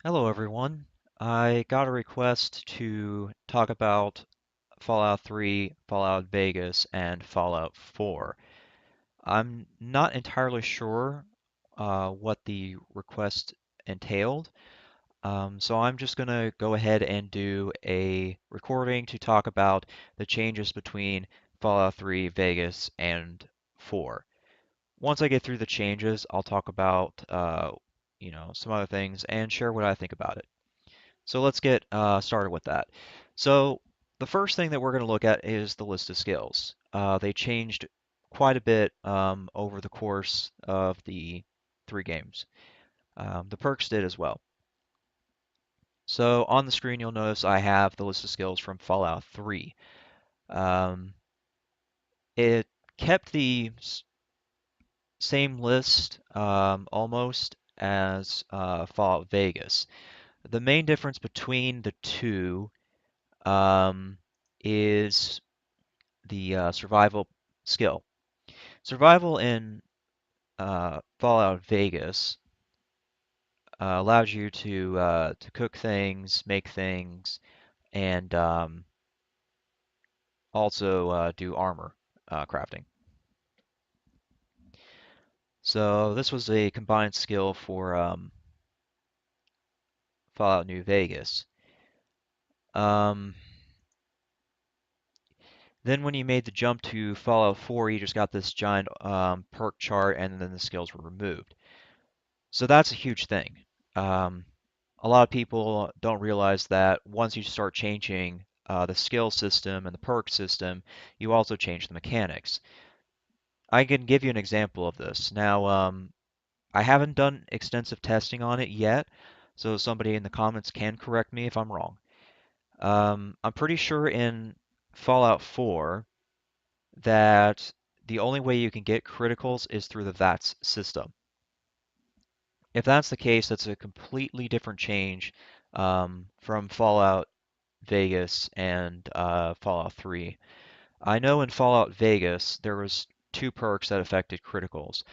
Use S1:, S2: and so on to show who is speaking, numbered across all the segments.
S1: Hello everyone. I got a request to talk about Fallout 3, Fallout Vegas, and Fallout 4. I'm not entirely sure what the request entailed, so I'm just going to go ahead and do a recording to talk about the changes between Fallout 3, Vegas, and 4. Once I get through the changes, I'll talk about some other things and share what I think about it. So let's get started with that. So the first thing that we're going to look at is the list of skills. They changed quite a bit over the course of the three games. The perks did as well. So on the screen, you'll notice I have the list of skills from Fallout 3. Um, it kept the same list almost as Fallout Vegas. The main difference between the two um, is the survival skill. Survival in Fallout Vegas allows you to cook things, make things, and also do armor crafting. So this was a combined skill for Fallout New Vegas. Um, then when you made the jump to Fallout 4, you just got this giant perk chart, and then the skills were removed. So that's a huge thing. Um, a lot of people don't realize that once you start changing the skill system and the perk system, you also change the mechanics. I can give you an example of this. Now, I haven't done extensive testing on it yet, so somebody in the comments can correct me if I'm wrong. I'm pretty sure in Fallout 4 that the only way you can get criticals is through the VATS system. If that's the case, that's a completely different change from Fallout Vegas and Fallout 3. I know in Fallout Vegas there was two perks that affected criticals.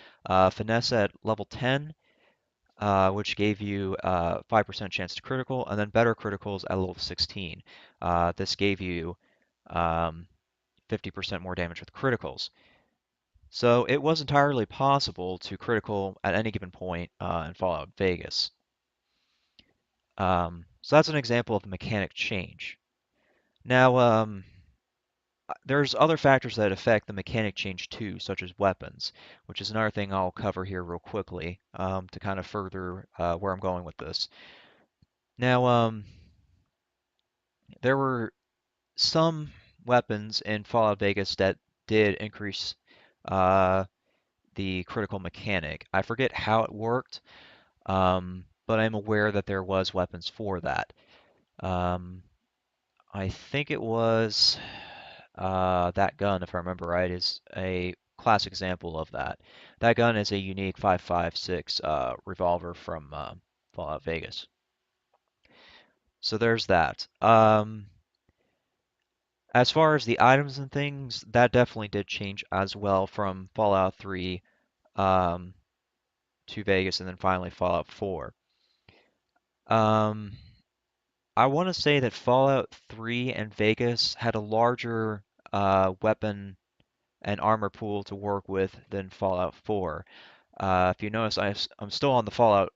S1: Finesse at level 10, which gave you 5% chance to critical, and then better criticals at level 16. This gave you um, 50% more damage with criticals. So it was entirely possible to critical at any given point in Fallout Vegas. So that's an example of a mechanic change. Now, there's other factors that affect the mechanic change too, such as weapons, which is another thing I'll cover here real quickly to kind of further where I'm going with this. Now, there were some weapons in Fallout Vegas that did increase uh, the critical mechanic. I forget how it worked, but I'm aware that there was weapons for that. Um, I think it was that gun, if I remember right, is a classic example of that. That gun is a unique 5.56 revolver from Fallout Vegas. So there's that. As far as the items and things, that definitely did change as well from Fallout 3 um, to Vegas and then finally Fallout 4. Um, I want to say that Fallout 3 and Vegas had a larger weapon and armor pool to work with than Fallout 4. If you notice, I'm still on the Fallout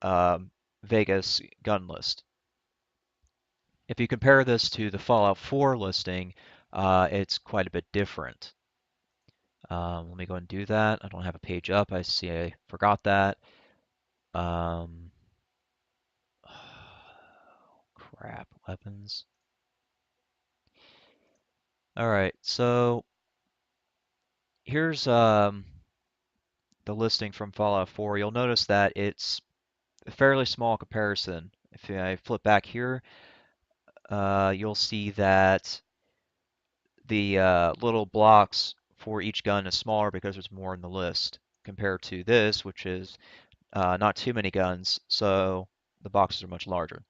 S1: Vegas gun list. If you compare this to the Fallout 4 listing, it's quite a bit different. Let me go and do that. I don't have a page up. I see I forgot that. Um, crap, weapons. All right, so here's the listing from Fallout 4. You'll notice that it's a fairly small comparison. If I flip back here, you'll see that the little blocks for each gun is smaller because there's more in the list compared to this, which is not too many guns, so the boxes are much larger.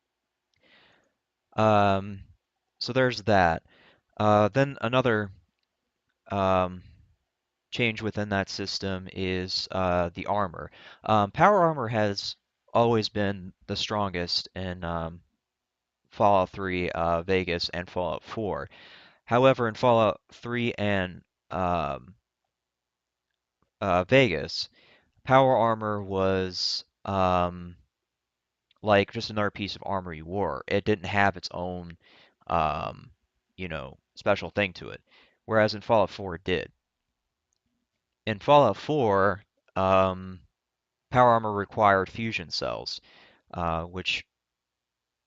S1: Um, so there's that. Then another um, change within that system is the armor. Power armor has always been the strongest in Fallout 3 Vegas and Fallout 4. However, in Fallout 3 and um, Vegas, power armor was like just another piece of armor you wore. It didn't have its own, um, special thing to it. Whereas in Fallout 4, it did. In Fallout 4, um, power armor required fusion cells, which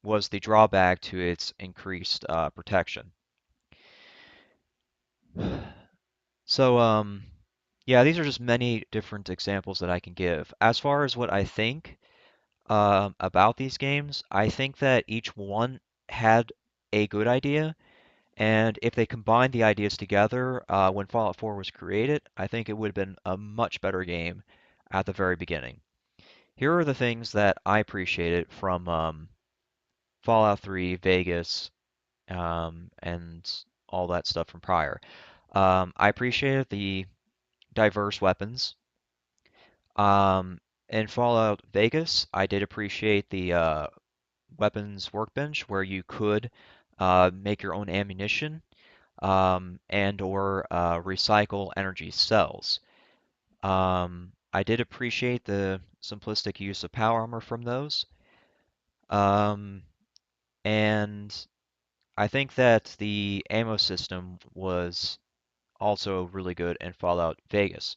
S1: was the drawback to its increased protection. So, yeah, these are just many different examples that I can give. As far as what I think about these games, I think that each one had a good idea, and if they combined the ideas together when Fallout 4 was created, I think it would have been a much better game at the very beginning. Here are the things that I appreciated from Fallout 3, Vegas, and all that stuff from prior. I appreciated the diverse weapons. In Fallout Vegas, I did appreciate the weapons workbench where you could make your own ammunition and or recycle energy cells. I did appreciate the simplistic use of power armor from those. Um, and I think that the ammo system was also really good in Fallout Vegas.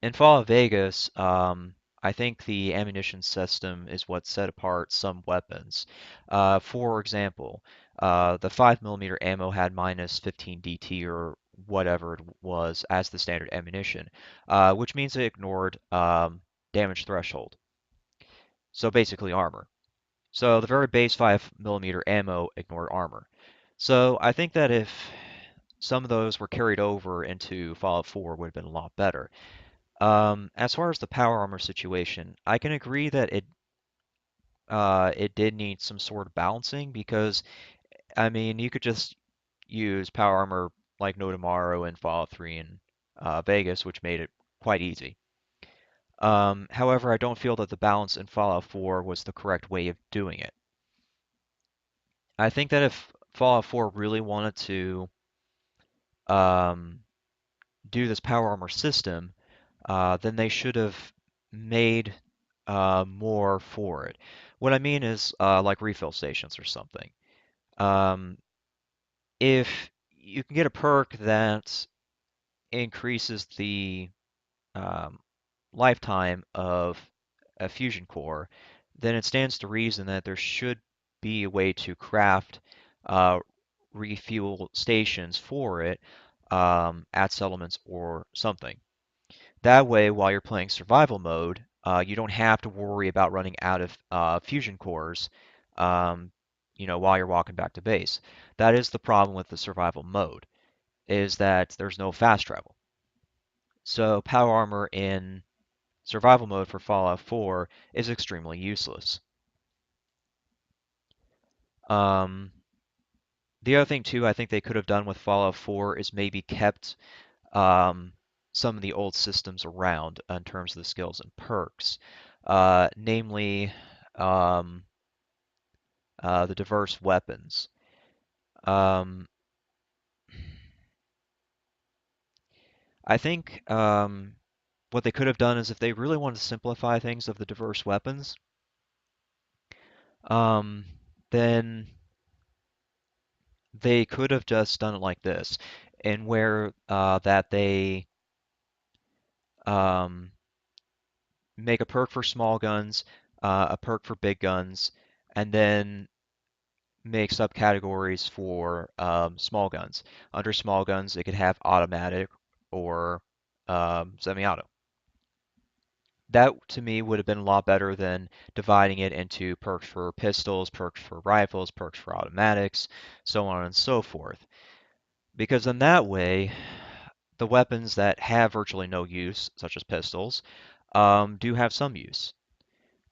S1: In Fallout Vegas, I think the ammunition system is what set apart some weapons. For example, the 5mm ammo had minus 15 DT or whatever it was as the standard ammunition, which means it ignored damage threshold. So basically armor. So the very base 5mm ammo ignored armor. So I think that if some of those were carried over into Fallout 4, it would have been a lot better. As far as the power armor situation, I can agree that it did need some sort of balancing because I mean you could just use power armor like no tomorrow in Fallout 3 and Vegas, which made it quite easy. However, I don't feel that the balance in Fallout 4 was the correct way of doing it. I think that if Fallout 4 really wanted to um, do this power armor system, then they should have made more for it. What I mean is like refill stations or something. Um, if you can get a perk that increases the um, lifetime of a fusion core, then it stands to reason that there should be a way to craft uh, refuel stations for it at settlements or something. That way, while you're playing survival mode, you don't have to worry about running out of fusion cores, um, while you're walking back to base. That is the problem with the survival mode, is that there's no fast travel. So power armor in survival mode for Fallout 4 is extremely useless. Um, the other thing too, I think they could have done with Fallout 4 is maybe kept um, some of the old systems around in terms of the skills and perks, namely um, the diverse weapons. Um, I think what they could have done is if they really wanted to simplify things of the diverse weapons, um, then they could have just done it like this, and where that they um, make a perk for small guns, a perk for big guns, and then make subcategories for small guns. Under small guns, it could have automatic or semi-auto. That to me would have been a lot better than dividing it into perks for pistols, perks for rifles, perks for automatics, so on and so forth. Because in that way, the weapons that have virtually no use, such as pistols, do have some use.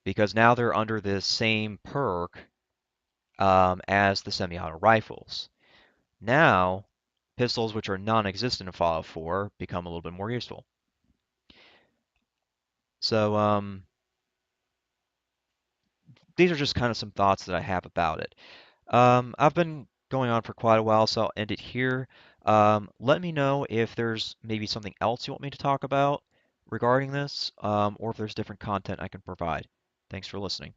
S1: Because now they're under the same perk as the semi-auto rifles. Now, pistols which are non-existent in Fallout 4 become a little bit more useful. So, these are just kind of some thoughts that I have about it. I've been going on for quite a while, so I'll end it here. Let me know if there's maybe something else you want me to talk about regarding this, or if there's different content I can provide. Thanks for listening.